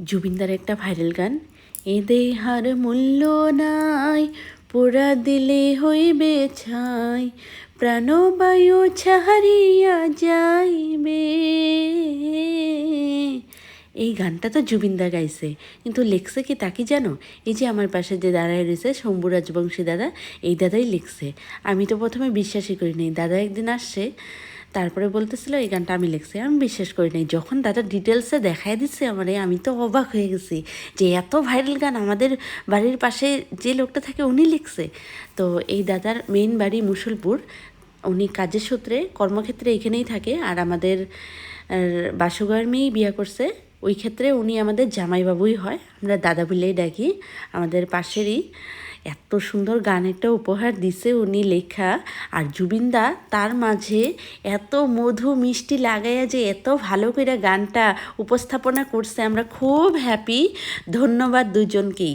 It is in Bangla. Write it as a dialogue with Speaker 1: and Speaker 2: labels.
Speaker 1: জুবিনদার একটা ভাইরাল গান, এ দেহার মূল্য নাই, পোড়া দিলে হইবে ছাই, প্রাণবায়ু ছাড়িয়া যাইবে। এই গানটা তো জুবিনদা গাইছে, কিন্তু লেখছে কি তা কি জানো? এই যে আমার পাশে যে দাঁড়ায় রয়েছে শম্ভু রাজবংশী দাদা, এই দাদাই লিখছে। আমি তো প্রথমে বিশ্বাসই করি নাই। দাদা একদিন আসছে, তারপরে বলতেছিল এই গানটা আমি লিখছি। আমি বিশ্বাস করি নাই। যখন দাদা ডিটেলসে দেখাই দিচ্ছে আমারে, আমি তো অবাক হয়ে গেছি যে এত ভাইরাল গান আমাদের বাড়ির পাশে যে লোকটা থাকে উনি লিখছে। তো এই দাদার মেইন বাড়ি মুসলপুর। উনি কাজের সূত্রে কর্মক্ষেত্রে এখানেই থাকে, আর আমাদের বাসুগাঁয়ের মেয়েই বিয়ে করছে। ওই ক্ষেত্রে উনি আমাদের জামাইবাবুই হয়, আমরা দাদা বলেই ডাকি। আমাদের পাশেরই। এত সুন্দর গান একটা উপহার দিছে উনি লেখা। আর জুবিনদা তার মাঝে এত মধু মিষ্টি লাগাইয়া যে এত ভালো করে গানটা উপস্থাপনা করছে, আমরা খুব হ্যাপি। ধন্যবাদ দুজনকেই।